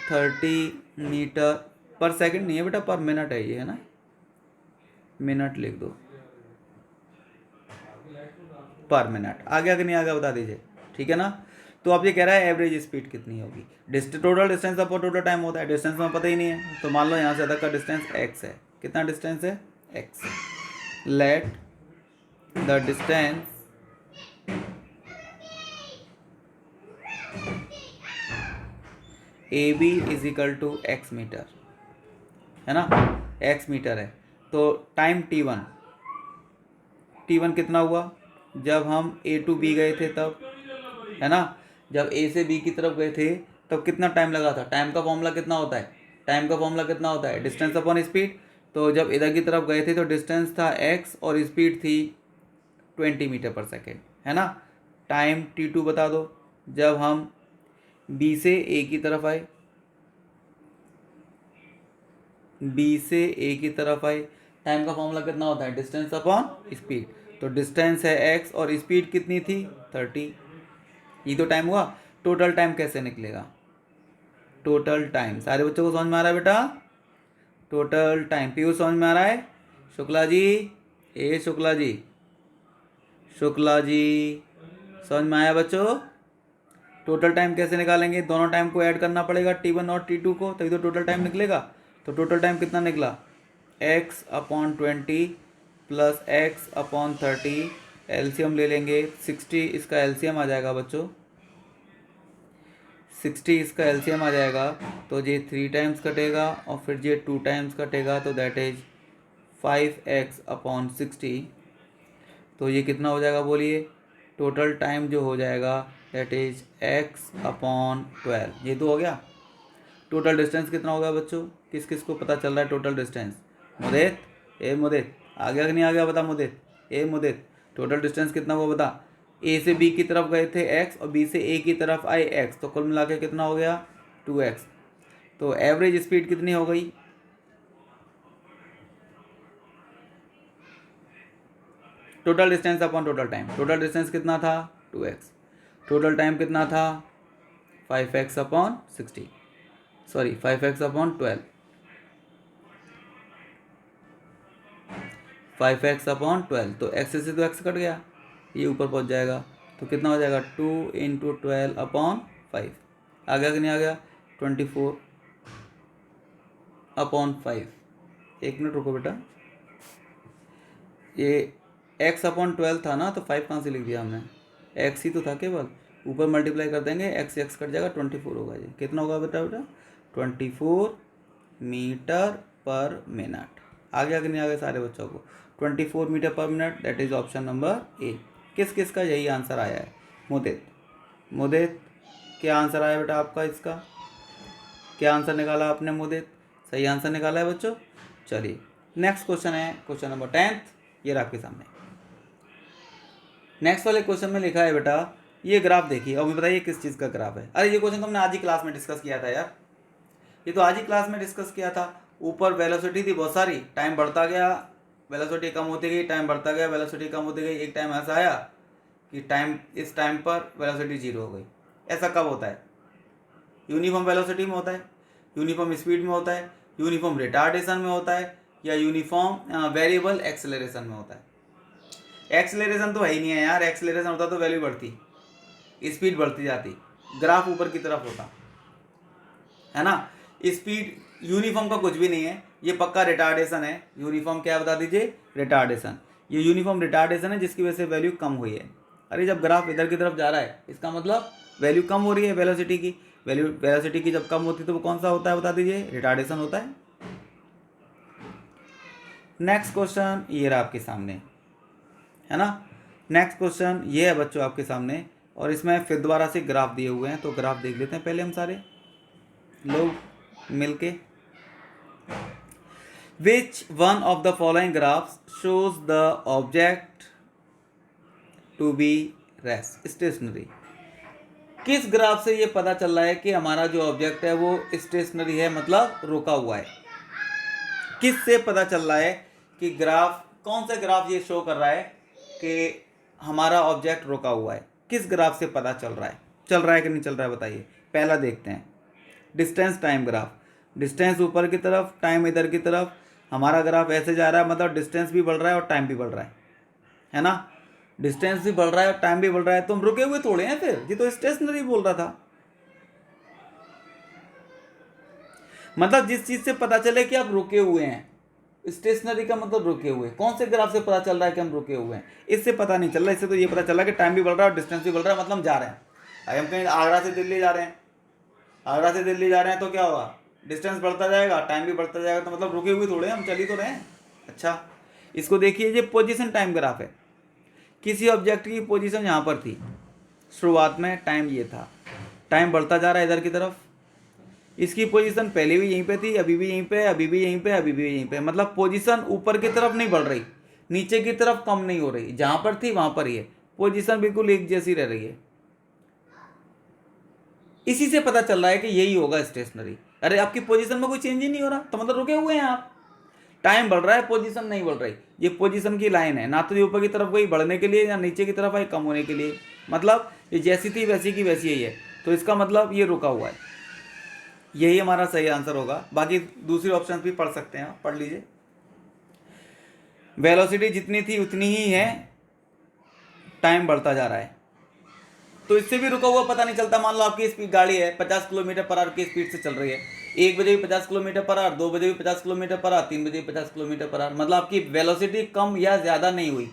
30 मीटर पर सेकेंड, नहीं है बेटा पर मिनट है ये, है ना, मिनट लिख दो, पर मिनट। आ गया कि नहीं आ गया बता दीजिए, ठीक है ना। तो आप ये कह रहा है एवरेज स्पीड कितनी होगी, total distance upon total time होता है, डिस्टेंस में पता ही नहीं है, तो मान लो यहाँ से अदर का डिस्टेंस x है, कितना डिस्टेंस है x, let the distance A B is equal to x metre, है ना, x मीटर है। तो टाइम t1, t1 कितना हुआ, जब हम a टू b गए थे तब, है ना, जब a से b की तरफ गए थे तब कितना टाइम लगा था, टाइम का फॉर्मूला कितना होता है, टाइम का फॉर्मूला कितना होता है, डिस्टेंस अपॉन स्पीड। तो जब इधर की तरफ गए थे तो डिस्टेंस था x और स्पीड थी 20 मीटर पर सेकेंड, है ना। टाइम t2 बता दो, जब हम b से a की तरफ आए, b से a की तरफ आए, टाइम का फॉर्मूला कितना होता है, डिस्टेंस अपॉन स्पीड। तो डिस्टेंस है x और स्पीड कितनी थी 30, ये तो टाइम हुआ। टोटल टाइम कैसे निकलेगा, टोटल टाइम, सारे बच्चों को समझ में आ रहा है बेटा, टोटल टाइम, पीयू समझ में आ रहा है, शुक्ला जी, ए शुक्ला जी, शुक्ला जी समझ में आया बच्चों। टोटल टाइम कैसे निकालेंगे, दोनों टाइम को ऐड करना पड़ेगा t1 और t2 को, तभी तो टोटल टाइम निकलेगा। तो टोटल टाइम कितना निकला, x upon 20 plus x upon 30, LCM ले लेंगे 60, इसका एलसीएम आ जाएगा बच्चों 60, इसका एलसीएम आ जाएगा, तो ये 3 टाइम्स कटेगा और फिर ये 2 टाइम्स कटेगा, तो दैट इज 5x अपॉन 60। तो ये कितना हो जाएगा बोलिए, टोटल टाइम जो हो जाएगा दैट इज x अपॉन 12, ये तो हो गया। टोटल डिस्टेंस कितना होगा बच्चों, किस किस को पता चल रहा है टोटल डिस्टेंस, मुदित, ए मुदित आ गया कि नहीं आ गया बता, मुदित, ए मुदित, टोटल डिस्टेंस कितना हुआ बता। ए से बी की तरफ गए थे x और बी से ए की तरफ आए x, तो कुल मिला के कितना हो गया 2x। तो एवरेज स्पीड कितनी हो गई, total distance upon total time, total distance कितना था 2x, टोटल टाइम कितना था 5x upon 60, sorry 5x upon 12, 5x upon 12, तो x से तो x कट गया, ये ऊपर पहुंच जाएगा, तो कितना हो जाएगा 2 इंटू 12 अपॉन 5, आ गया कि नहीं आ गया 24 अपॉन 5। एक मिनट रुको बेटा, ये x अपॉन 12 था ना, तो 5 कहाँ से लिख दिया हमने, x ही तो था केवल, ऊपर मल्टीप्लाई कर देंगे x कट जाएगा 24 होगा, ये कितना होगा बेटा बेटा 24 मीटर पर मिनट। आ गया कि नहीं आ गया सारे बच्चों को, 24 metre per minute, that is option number A. किस किस का यही आंसर आया है, मुदित, मुदित क्या आंसर आया बेटा आपका, इसका क्या आंसर निकाला आपने मुदित, सही आंसर निकाला है बच्चों। चलिए नेक्स्ट क्वेश्चन है क्वेश्चन नंबर 10, ये रहा आपके सामने। नेक्स्ट वाले क्वेश्चन में लिखा है बेटा, ये ग्राफ देखिए और बताइए किस चीज़ का ग्राफ है। अरे ये क्वेश्चन तो हमने आज ही क्लास में डिस्कस किया था यार, ये तो आज ही क्लास में डिस्कस किया था। ऊपर वेलोसिटी थी बहुत सारी, टाइम बढ़ता गया, वेलोसिटी कम होती गई, टाइम बढ़ता गया, वेलोसिटी कम होती गई, एक टाइम ऐसा आया कि टाइम, इस टाइम पर वेलोसिटी 0 हो गई। ऐसा कब होता है, यूनिफॉर्म वेलोसिटी में होता है, यूनिफॉर्म स्पीड में होता है, यूनिफॉर्म रिटार्डेशन में होता है, या यूनिफॉर्म वेरिएबल एक्सेलरेशन में होता है। एक्सेलरेशन तो है ही नहीं है यार, एक्सेलरेशन होता तो वैल्यू बढ़ती, स्पीड बढ़ती जाती, ग्राफ ऊपर की तरफ होता है ना। स्पीड यूनिफॉर्म का कुछ भी नहीं है, ये पक्का रिटार्डेशन है। यूनिफॉर्म क्या बता दीजिए, रिटार्डेशन। ये यूनिफॉर्म रिटार्डेशन है जिसकी वजह से वैल्यू कम हुई है। अरे जब ग्राफ इधर की तरफ जा रहा है इसका मतलब वैल्यू कम हो रही है वेलोसिटी की। वेलोसिटी की जब कम होती है तो वो कौन सा होता है बता दीजिए, रिटार्डेशन होता है। नेक्स्ट क्वेश्चन ये रहा आपके सामने, है ना। नेक्स्ट क्वेश्चन ये है बच्चों आपके सामने, और इसमें फिर दोबारा से ग्राफ दिए हुए हैं, तो ग्राफ देख लेते हैं पहले हम सारे लोग मिलके। Which one of the following graphs shows the object to be rest stationary. किस ग्राफ से ये पता चल रहा है कि हमारा जो ऑब्जेक्ट है वो स्टेशनरी है, मतलब रुका हुआ है। किस से पता चल रहा है कि ग्राफ, कौन सा ग्राफ ये शो कर रहा है कि हमारा ऑब्जेक्ट रुका हुआ है, किस ग्राफ से पता चल रहा है कि नहीं चल रहा है बताइए। पहला देखते हैं डिस्टेंस टाइम ग्राफ। डिस्टेंस ऊपर की तरफ, टाइम इधर की तरफ, हमारा ग्राफ ऐसे जा रहा है, मतलब डिस्टेंस भी बढ़ रहा है और टाइम भी बढ़ रहा है ना। डिस्टेंस भी बढ़ रहा है और टाइम भी बढ़ रहा है, तो हम रुके हुए थोड़े हैं फिर, ये तो स्टेशनरी बोल रहा था। मतलब जिस चीज से पता चले कि आप रुके हुए हैं, स्टेशनरी का मतलब रुके हुए। कौन से ग्राफ से पता चल रहा है कि हम रुके हुए हैं, इससे पता नहीं चल रहा। इससे तो ये पता चल रहा है कि टाइम भी बढ़ रहा है और डिस्टेंस भी बढ़ रहा है, मतलब हम जा रहे हैं। अगर हम कहीं आगरा से दिल्ली जा रहे हैं, आगरा से दिल्ली जा रहे हैं तो क्या होगा, डिस्टेंस बढ़ता जाएगा, टाइम भी बढ़ता जाएगा, तो मतलब रुके हुए थोड़े हम चल ही तो रहे हैं। अच्छा, इसको देखिए, ये पोजीशन टाइम ग्राफ है। किसी ऑब्जेक्ट की पोजीशन यहाँ पर थी, शुरुआत में टाइम ये था, टाइम बढ़ता जा रहा है इधर की तरफ। इसकी पोजीशन पहले भी यहीं पे थी, अभी भी यहीं पे, अभी भी यहीं पे, अभी भी यहीं पे, मतलब पोजीशन ऊपर की तरफ नहीं बढ़ रही, नीचे की तरफ कम नहीं हो रही, जहाँ पर थी वहाँ पर ही है, पोजीशन बिल्कुल एक जैसी रह रही है। इसी से पता चल रहा है कि यही होगा स्टेशनरी। अरे आपकी पोजीशन में कोई चेंज ही नहीं हो रहा, तो मतलब रुके हुए हैं आप। टाइम बढ़ रहा है, पोजीशन नहीं बढ़ रही, ये पोजीशन की लाइन है, ना तो ये ऊपर की तरफ गई बढ़ने के लिए, या नीचे की तरफ आई कम होने के लिए, मतलब ये जैसी थी वैसी की वैसी ही है, तो इसका मतलब ये रुका हुआ है। यही हमारा सही आंसर होगा। बाकी दूसरी ऑप्शन भी पढ़ सकते हैं आप, पढ़ लीजिए। वेलोसिटी जितनी थी उतनी ही है, टाइम बढ़ता जा रहा है, तो इससे भी रुका हुआ पता नहीं चलता। मान लो आपकी स्पीड गाड़ी है 50 किलोमीटर पर आवर की स्पीड से चल रही है, 1 बजे भी 50 किलोमीटर पर आवर, 2 बजे भी 50 किलोमीटर पर आवर, 3 बजे भी 50 किलोमीटर पर आवर, मतलब आपकी वेलोसिटी कम या ज़्यादा नहीं हुई,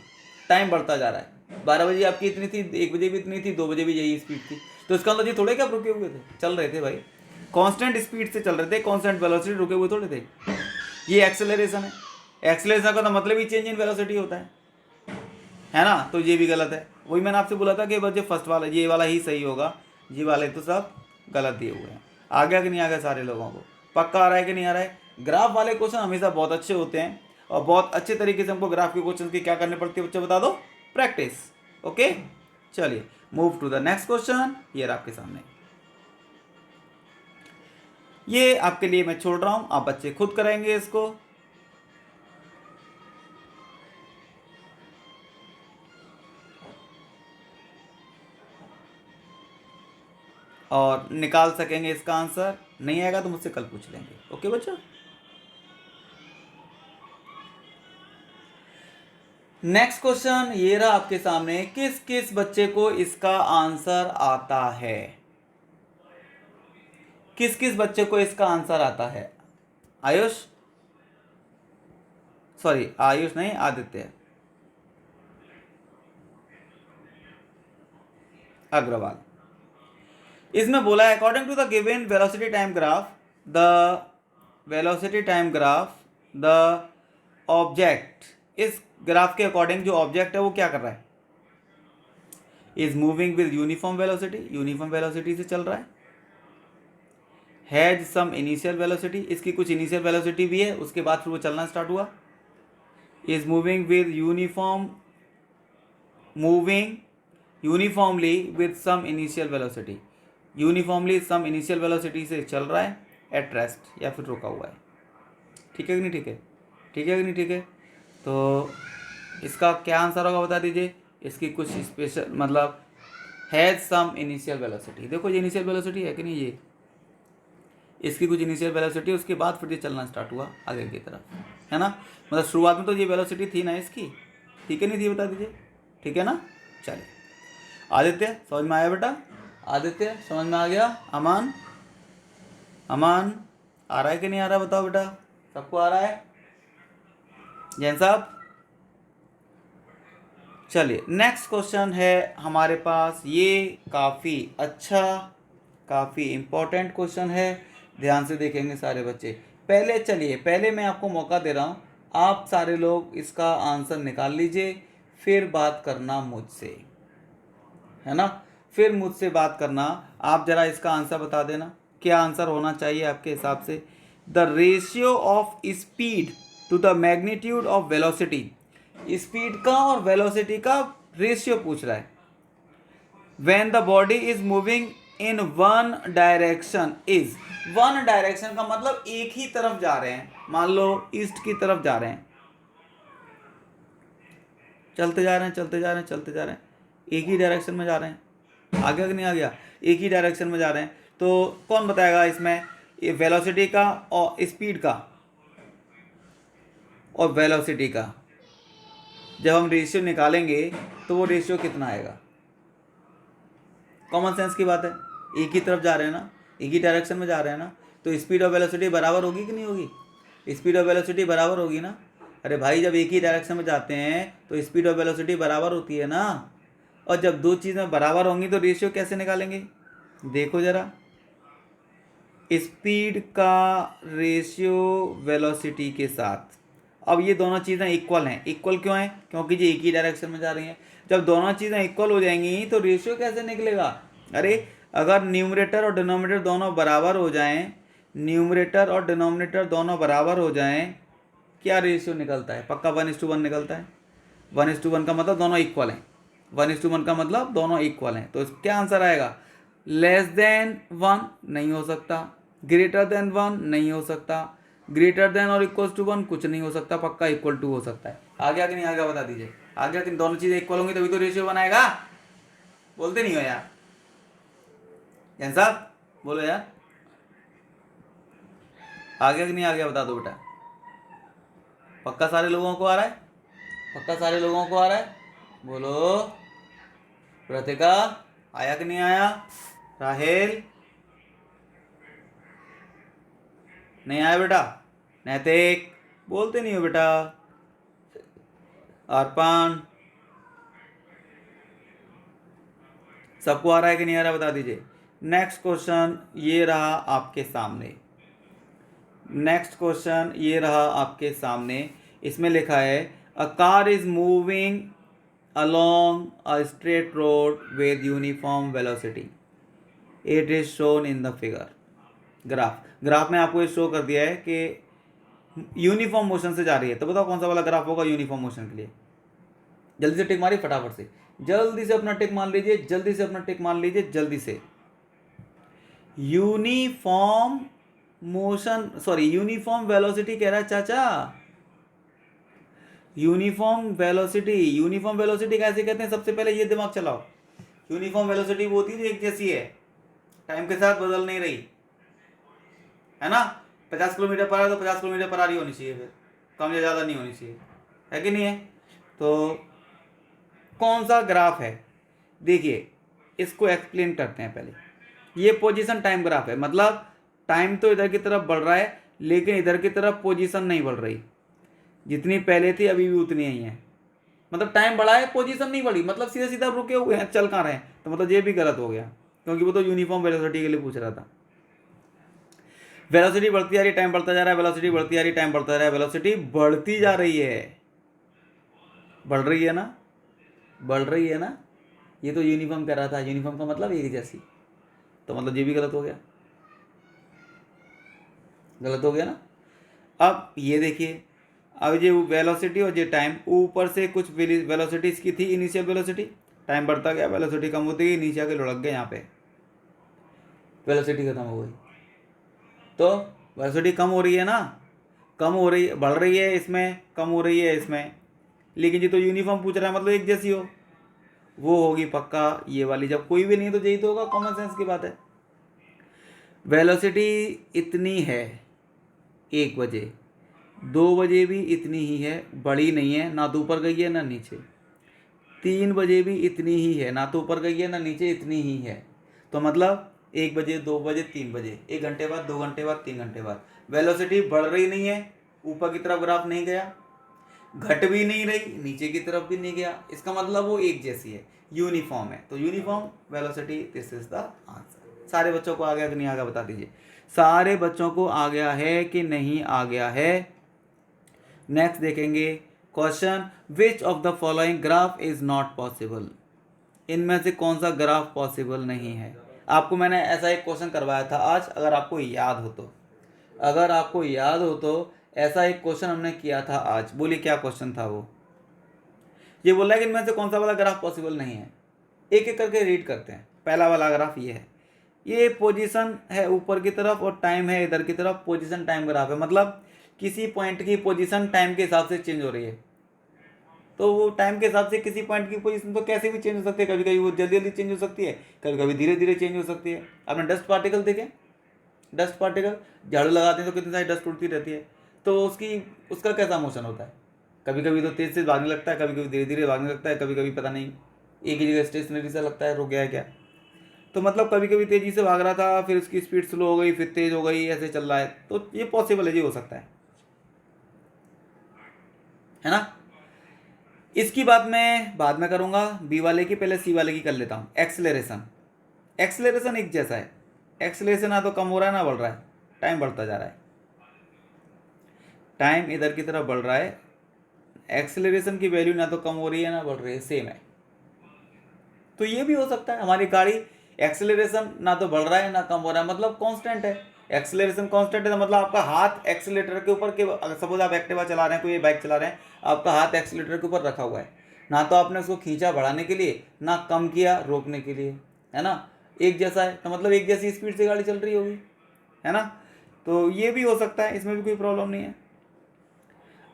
टाइम बढ़ता जा रहा है। 12 बजे आपकी इतनी थी, 1 बजे भी इतनी थी, 2 बजे भी यही स्पीड थी, तो इसका मतलब ये थोड़े कि आप रुके हुए थे, चल रहे थे भाई, कांस्टेंट स्पीड से चल रहे थे, कांस्टेंट वेलोसिटी, रुके हुए थोड़े थे। ये एक्सेलरेशन है, एक्सेलरेशन का तो मतलब ही चेंज इन वेलोसिटी होता है ना, तो ये भी गलत है। वही मैंने आपसे बोला था कि बस ये फर्स्ट वाला, ये वाला ही सही होगा, ये वाले तो सब गलत दिए हुए हैं। आ गया कि नहीं आ गया सारे लोगों को, पक्का आ रहा है कि नहीं आ रहा है। ग्राफ वाले क्वेश्चन हमेशा बहुत अच्छे होते हैं, और बहुत अच्छे तरीके से हमको ग्राफ के क्वेश्चन की क्या करनी पड़ती है बच्चे बता दो, प्रैक्टिस। ओके, चलिए move to the next question. ये रहा आपके सामने, ये आपके लिए मैं छोड़ रहा हूं, आप बच्चे खुद करेंगे इसको। और निकाल सकेंगे इसका आंसर, नहीं आएगा तो मुझसे कल पूछ लेंगे। ओके बच्चों, नेक्स्ट क्वेश्चन ये रहा आपके सामने, किस किस बच्चे को इसका आंसर आता है, किस किस बच्चे को इसका आंसर आता है। आयुष, सॉरी आयुष नहीं, आदित्य अग्रवाल। इसमें बोला है according to the given velocity time graph, the velocity time graph, the object, इस ग्राफ के अकॉर्डिंग जो ऑब्जेक्ट है वो क्या कर रहा है, is moving with uniform velocity, uniform velocity से चल रहा है, हैज सम इनिशियल वेलोसिटी, इसकी कुछ इनिशियल वेलोसिटी भी है, उसके बाद फिर वो चलना स्टार्ट हुआ, is moving with uniform, moving uniformly with some initial velocity, uniformly some initial velocity से चल रहा है, एट रेस्ट या फिर रुका हुआ है। ठीक है कि नहीं ठीक है, ठीक है कि नहीं ठीक है। तो इसका क्या आंसर होगा बता दीजिए। इसकी कुछ स्पेशल मतलब हैज़ सम इनिशियल वेलोसिटी, देखो ये इनिशियल वेलोसिटी है कि नहीं, ये इसकी कुछ इनिशियल वेलोसिटी, उसके बाद फिर ये चलना स्टार्ट हुआ आगे की तरफ, है ना। मतलब शुरुआत में तो ये वेलोसिटी थी ना इसकी, ठीक है नहीं थी, बता दीजिए, ठीक है ना। चलिए आदित्य समझ में आया बेटा, आदित्य समझ में आ गया, अमान, अमान आ रहा है कि नहीं आ रहा बताओ बेटा, सबको आ रहा है, जैन साहब। चलिए नेक्स्ट क्वेश्चन है हमारे पास, ये काफ़ी अच्छा, काफ़ी इम्पोर्टेंट क्वेश्चन है, ध्यान से देखेंगे सारे बच्चे। पहले चलिए, पहले मैं आपको मौका दे रहा हूँ, आप सारे लोग इसका आंसर निकाल लीजिए, फिर बात करना मुझसे, है ना, फिर मुझसे बात करना। आप जरा इसका आंसर बता देना, क्या आंसर होना चाहिए आपके हिसाब से। The ratio of speed to the magnitude of velocity, speed का और वेलोसिटी का रेशियो पूछ रहा है। When the body is moving in one direction is, one direction का मतलब एक ही तरफ जा रहे हैं, मान लो ईस्ट की तरफ जा रहे हैं, चलते जा रहे हैं चलते जा रहे हैं चलते जा रहे हैं, एक ही डायरेक्शन में जा रहे हैं, आ गया कि नहीं आ गया, एक ही डायरेक्शन में जा रहे हैं, तो कौन बताएगा इसमें ये वेलोसिटी का और स्पीड का और वेलोसिटी का, जब हम रेशियो निकालेंगे तो वो रेशियो कितना आएगा। कॉमन सेंस की बात है, एक ही तरफ जा रहे हैं ना, एक ही डायरेक्शन में जा रहे हैं ना, तो स्पीड और वेलोसिटी बराबर होगी कि नहीं होगी, स्पीड और वेलोसिटी बराबर होगी ना। अरे भाई जब एक ही डायरेक्शन में जाते हैं तो स्पीड और वेलोसिटी बराबर होती है ना, और जब दो चीज़ें बराबर होंगी तो रेशियो कैसे निकालेंगे, देखो जरा, स्पीड का रेशियो वेलोसिटी के साथ। अब ये दोनों चीज़ें इक्वल हैं, इक्वल क्यों हैं, क्योंकि ये एक ही डायरेक्शन में जा रही हैं। जब दोनों चीज़ें इक्वल हो जाएंगी तो रेशियो कैसे निकलेगा। अरे अगर न्यूमरेटर और डिनोमिनेटर दोनों बराबर हो जाएं, न्यूमरेटर और डिनोमिनेटर दोनों बराबर हो जाएं, क्या रेशियो निकलता है, पक्का 1:1 निकलता है। 1:1 का मतलब दोनों इक्वल हैं, 1:1 का मतलब दोनों इक्वल हैं, तो क्या आंसर आएगा, लेस देन 1 नहीं हो सकता, ग्रेटर देन 1 नहीं हो सकता, ग्रेटर देन और इक्वल टू 1 कुछ नहीं हो सकता, पक्का इक्वल टू हो सकता है। आ गया कि नहीं आ गया बता दीजिए, आ गया कि दोनों चीजें इक्वल होंगी तभी तो रेशियो बनाएगा, बोलते नहीं हो यार, जैन साहब बोलो यार, आ गया कि नहीं आ गया बता दो बेटा, पक्का सारे लोगों को आ रहा है, पक्का सारे लोगों को आ रहा है, बोलो। प्रतिका आया कि नहीं आया, राहेल नहीं आया बेटा, नैतिक बोलते नहीं हो बेटा, अर्पण सबको आ रहा है कि नहीं आ रहा बता दीजिए। नेक्स्ट क्वेश्चन ये रहा आपके सामने, नेक्स्ट क्वेश्चन ये रहा आपके सामने, इसमें लिखा है a car is moving along a straight road with uniform velocity, it is shown in the figure। Graph में आपको ये शो कर दिया है कि यूनिफॉर्म मोशन से जा रही है, तो बताओ कौन सा वाला ग्राफ होगा यूनिफॉर्म मोशन के लिए। जल्दी से टिक मारिए फटाफट से, जल्दी से अपना टिक मान लीजिए, जल्दी से अपना टिक मान लीजिए, जल्दी से। Uniform motion, sorry uniform velocity कह रहा है चाचा, यूनिफॉर्म वेलोसिटी, यूनिफॉर्म वेलोसिटी कैसे कहते हैं, सबसे पहले ये दिमाग चलाओ। यूनिफॉर्म वेलोसिटी वो होती है जो एक जैसी है, टाइम के साथ बदल नहीं रही, है ना। 50 किलोमीटर पर आ रहा तो 50 किलोमीटर पर आ रही होनी चाहिए, फिर कम या ज़्यादा नहीं होनी चाहिए, है कि नहीं है। तो कौन सा ग्राफ है, देखिए इसको एक्सप्लेन करते हैं पहले। ये पोजीशन टाइम ग्राफ है, मतलब टाइम तो इधर की तरफ बढ़ रहा है लेकिन इधर की तरफ पोजीशन नहीं बढ़ रही, जितनी पहले थी अभी भी उतनी ही है, मतलब टाइम बढ़ा है पोजीशन नहीं बढ़ी, मतलब सीधा सीधा रुके हुए हैं, चल कहाँ रहे हैं, तो मतलब ये भी गलत हो गया क्योंकि वो तो यूनिफॉर्म वेलोसिटी के लिए पूछ रहा था। वेलोसिटी बढ़ती जा रही है, टाइम बढ़ता जा रहा है, वेलोसिटी बढ़ती जा रही है, टाइम बढ़ता जा रहा है, वेलोसिटी बढ़ती जा रही है, बढ़ रही है ना, बढ़ रही है ना, ये तो यूनिफॉर्म कह रहा था, यूनिफॉर्म का मतलब एक जैसी, तो मतलब ये भी गलत हो गया, गलत हो गया ना। अब ये देखिए, अब ये वेलोसिटी और ये टाइम, ऊपर से कुछ वेलोसिटी इसकी थी इनिशियल वेलोसिटी, टाइम बढ़ता गया, वेलोसिटी कम होती गई, नीचे आके लुढ़क गए, यहाँ पे वेलोसिटी खत्म हो गई, तो वेलोसिटी कम हो रही है ना, कम हो रही है, बढ़ रही है इसमें, कम हो रही है इसमें, लेकिन ये तो यूनिफॉर्म पूछ रहा है मतलब एक जैसी हो, वो होगी पक्का ये वाली, जब कोई भी नहीं तो यही तो होगा, कॉमन सेंस की बात है। वेलोसिटी इतनी है 1 बजे, 2 बजे भी इतनी ही है, बड़ी नहीं है, ना तो ऊपर गई है ना नीचे। 3 बजे भी इतनी ही है, ना तो ऊपर गई है ना नीचे, इतनी ही है। तो मतलब 1 बजे, 2 बजे, 3 बजे, 1 घंटे बाद, 2 घंटे बाद, 3 घंटे बाद वेलोसिटी बढ़ रही नहीं है, ऊपर की तरफ ग्राफ नहीं गया, घट भी नहीं रही, नीचे की तरफ भी नहीं गया। इसका मतलब वो एक जैसी है, यूनिफॉर्म है। तो uniform velocity, this is the answer. सारे बच्चों को आ गया कि नहीं आ गया बता दीजिए। सारे बच्चों को आ गया है कि नहीं आ गया है। नेक्स्ट देखेंगे question, which of the following graph is not possible. इनमें से कौन सा ग्राफ पॉसिबल नहीं है। आपको मैंने ऐसा एक क्वेश्चन करवाया था आज, अगर आपको याद हो तो, अगर आपको याद हो तो ऐसा एक क्वेश्चन हमने किया था आज। बोलिए क्या क्वेश्चन था वो। ये बोल रहा है कि इनमें से कौन सा वाला ग्राफ पॉसिबल नहीं है। एक एक करके रीड करते हैं। पहला वाला ग्राफ ये है, ये पोजीशन है ऊपर की तरफ और टाइम है इधर की तरफ। पोजीशन टाइम ग्राफ है, मतलब किसी पॉइंट की पोजीशन टाइम के हिसाब से चेंज हो रही है। तो वो टाइम के हिसाब से किसी पॉइंट की पोजीशन तो कैसे भी चेंज हो सकती है। कभी कभी वो जल्दी जल्दी चेंज हो सकती है, कभी कभी धीरे धीरे चेंज हो सकती है। आपने डस्ट पार्टिकल देखे, डस्ट पार्टिकल झाड़ू लगाते हैं तो कितनी सारी डस्ट उड़ती रहती है, तो उसका कैसा मोशन होता है। कभी कभी तो तेज से भागने लगता है, कभी कभी धीरे धीरे भागने लगता है, कभी कभी पता नहीं एक ही जगह स्टेशनरी सा लगता है, रुक गया है क्या। तो मतलब कभी कभी तेजी से भाग रहा था, फिर उसकी स्पीड स्लो हो गई, फिर तेज हो गई, ऐसे चल रहा है। तो ये पॉसिबल है, ये हो सकता है ना। इसकी बात मैं बाद में करूंगा, बी वाले की, पहले सी वाले की कर लेता हूँ। एक्सेलरेशन, एक्सेलरेशन एक जैसा है। एक्सेलरेशन ना तो कम हो रहा है ना बढ़ रहा है, टाइम बढ़ता जा रहा है, टाइम इधर की तरफ बढ़ रहा है। एक्सेलरेशन की वैल्यू ना तो कम हो रही है ना बढ़ रही है, सेम है। तो ये भी हो सकता है हमारी गाड़ी एक्सेलरेशन ना तो बढ़ रहा है ना कम हो रहा है, मतलब कांस्टेंट है। एक्सेलरेशन कांस्टेंट है तो मतलब आपका हाथ एक्सेलेटर के ऊपर के, अगर सपोज आप एक्टिवा चला रहे हैं, कोई बाइक चला रहे हैं, आपका हाथ एक्सेलेटर के ऊपर रखा हुआ है, ना तो आपने उसको खींचा बढ़ाने के लिए, ना कम किया रोकने के लिए, है ना। एक जैसा है तो मतलब एक जैसी स्पीड से गाड़ी चल रही होगी, है ना। तो ये भी हो सकता है, इसमें भी कोई प्रॉब्लम नहीं है।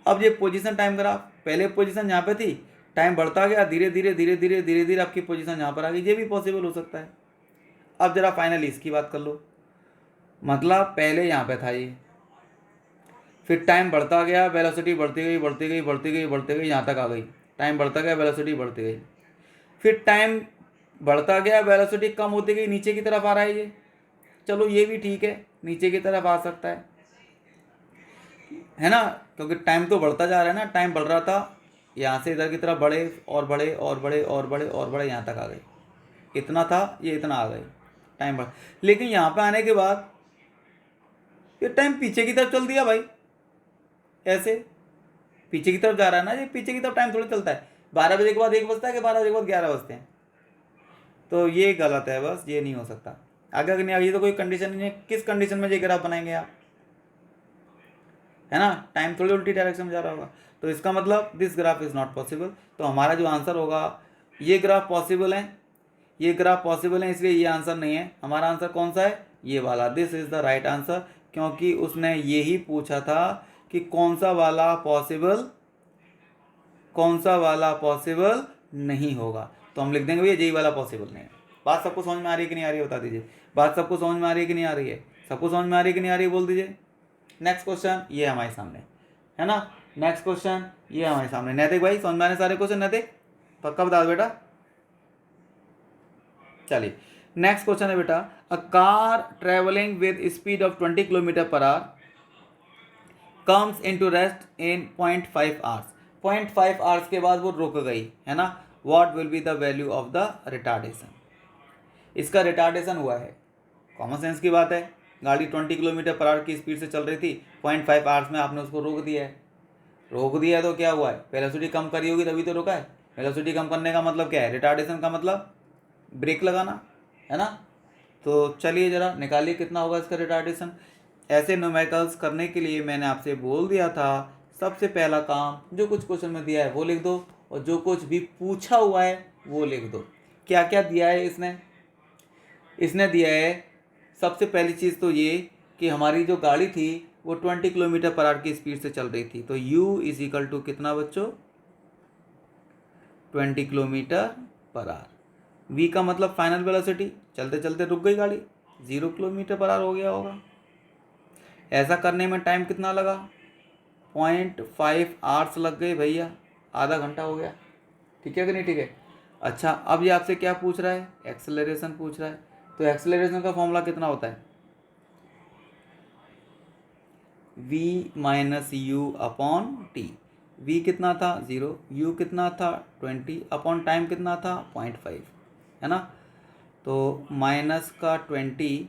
अब ये पोजीशन टाइम ग्राफ, पहले पोजीशन यहाँ पे थी, टाइम बढ़ता गया, धीरे धीरे धीरे धीरे धीरे धीरे आपकी पोजीशन यहाँ पर आ गई, ये भी पॉसिबल हो सकता है। अब जरा फाइनली इसकी बात कर लो, मतलब पहले यहाँ पे था ये, फिर टाइम बढ़ता गया, वेलोसिटी बढ़ती गई बढ़ती गई बढ़ती गई बढ़ती गई, यहाँ तक आ गई। टाइम बढ़ता गया, वेलोसिटी बढ़ती गई, फिर टाइम बढ़ता गया, वेलोसिटी कम होती गई, नीचे की तरफ आ रहा है ये। चलो ये भी ठीक है, नीचे की तरफ आ सकता है ना, क्योंकि टाइम तो बढ़ता जा रहा है ना। टाइम बढ़ रहा था, यहाँ से इधर की तरफ बढ़े और बढ़े और बढ़े और बढ़े और बढ़े, यहाँ तक आ गए। इतना था, ये इतना आ गए, टाइम बढ़। लेकिन यहाँ पे आने के बाद ये टाइम पीछे की तरफ चल दिया भाई, ऐसे पीछे की तरफ जा रहा है ना ये। पीछे की तरफ टाइम थोड़ी चलता है, 12 बजे के बाद 1 बजता है कि 12 बजे के बाद 11 बजते हैं। तो ये गलत है, बस ये नहीं हो सकता। आगे अगर नहीं, आगे तो कोई कंडीशन नहीं है। किस कंडीशन में ये ग्राफ बनाएंगे आप, है ना। टाइम थोड़ी उल्टी डायरेक्शन में जा रहा होगा, तो इसका मतलब this graph is not possible. तो हमारा जो आंसर होगा, ये ग्राफ पॉसिबल है, ये ग्राफ पॉसिबल है, इसलिए ये आंसर नहीं है। हमारा आंसर कौन सा है, ये वाला, this is the right answer. क्योंकि उसने ये ही पूछा था कि कौन सा वाला पॉसिबल, कौन सा वाला पॉसिबल नहीं होगा, तो हम लिख देंगे भैया यही वाला पॉसिबल नहीं है। बात सबको समझ में आ रही है कि नहीं आ रही है बता दीजिए। बात सबको समझ में आ रही है कि नहीं आ रही है, सबको समझ में आ रही है कि नहीं आ रही है बोल दीजिए। नेक्स्ट क्वेश्चन ये हमारे सामने है ना, नेक्स्ट क्वेश्चन ये हमारे सामने। नैतिक भाई समझ में आने सारे क्वेश्चन, नैतिक पक्का बता दो बेटा। चलिए नेक्स्ट क्वेश्चन है बेटा, a car travelling with speed of 20 kilometre per hour comes into rest in 0.5 hours. 0.5 hours के बाद वो रुक गई, है ना। What will be the value of the retardation. इसका रिटार्डेशन हुआ है, कॉमन सेंस की बात है। गाड़ी 20 किलोमीटर पर आवर की स्पीड से चल रही थी, 0.5 आवर्स में आपने उसको रोक दिया है। रोक दिया है तो क्या हुआ है, वेलोसिटी कम करी होगी तभी तो रुका है। वेलोसिटी कम करने का मतलब क्या है, रिटार्डेशन का मतलब ब्रेक लगाना, है ना। तो चलिए जरा निकालिए कितना होगा इसका रिटार्डेशन। ऐसे न्यूमेरिकल्स करने के लिए मैंने आपसे बोल दिया था, सबसे पहला काम जो कुछ क्वेश्चन में दिया है वो लिख दो, और जो कुछ भी पूछा हुआ है वो लिख दो। क्या क्या दिया है इसने, इसने दिया है सबसे पहली चीज़ तो ये कि हमारी जो गाड़ी थी वो 20 किलोमीटर पर आवर की स्पीड से चल रही थी। तो u इज इक्वल टू कितना बच्चों, 20 किलोमीटर पर आवर। v का मतलब फाइनल वेलोसिटी, चलते चलते रुक गई गाड़ी, 0 km/h हो गया होगा। ऐसा करने में टाइम कितना लगा? 0.5 आवर्स लग गए भैया, आधा घंटा हो गया। ठीक है कि नहीं? ठीक है। अच्छा, अब ये आपसे क्या पूछ रहा है? एक्सेलरेशन पूछ रहा है। तो एक्सेलरेशन का फॉर्मूला कितना होता है? v minus you upon T. v कितना था? 0, u कितना था? 20, अपॉन टाइम कितना था? 0.5, है ना। तो माइनस का 20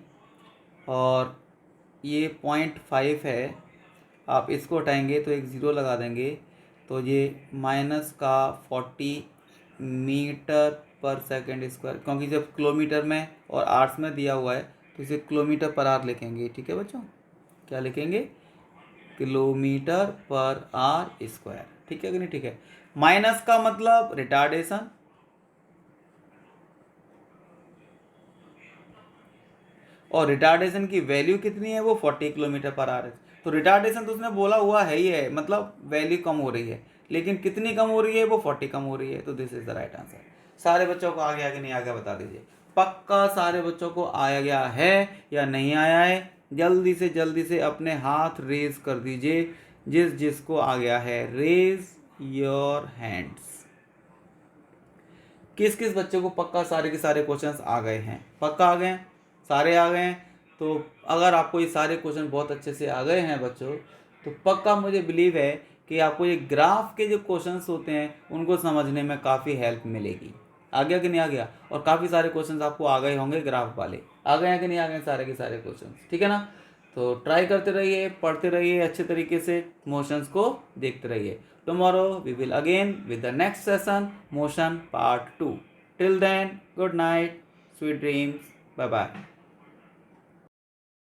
और ये 0.5 है, आप इसको हटाएंगे तो एक ज़ीरो लगा देंगे, तो ये माइनस का 40 मीटर पर सेकंड स्क्वायर, क्योंकि जब किलोमीटर में और आवर्स में दिया हुआ है तो इसे किलोमीटर पर आवर लिखेंगे। ठीक है बच्चों, क्या लिखेंगे? Kilometre per hour square. ठीक है कि नहीं? ठीक है। माइनस का मतलब रिटार्डेशन, और रिटार्डेशन की वैल्यू कितनी है? वो 40 km/h है। तो रिटार्डेशन तो उसने बोला हुआ है ही है, मतलब वैल्यू कम हो रही है, लेकिन कितनी कम हो रही है? वो 40 कम हो रही है। तो this is the right answer. सारे बच्चों को आ गया कि नहीं आ गया बता दीजिए। पक्का सारे बच्चों को आया गया है या नहीं आया है? जल्दी से अपने हाथ रेज कर दीजिए, जिसको आ गया है। Raise your hands. किस किस बच्चे को पक्का सारे के सारे क्वेश्चंस आ गए हैं? पक्का आ गए हैं? सारे आ गए हैं। तो अगर आपको ये सारे क्वेश्चन बहुत अच्छे से आ गए हैं बच्चों, तो पक्का मुझे बिलीव है कि आपको ये ग्राफ के जो क्वेश्चंस होते हैं उनको समझने में काफ़ी हेल्प मिलेगी। आ गया कि नहीं आ गया? और काफ़ी सारे क्वेश्चंस आपको आ गए होंगे, ग्राफ वाले आ गए हैं कि नहीं आ गए सारे के सारे क्वेश्चंस? ठीक है ना। तो ट्राई करते रहिए, पढ़ते रहिए अच्छे तरीके से, मोशंस को देखते रहिए। Tomorrow we will again with the next session, motion part 2. Till then, good night, sweet dreams, bye bye.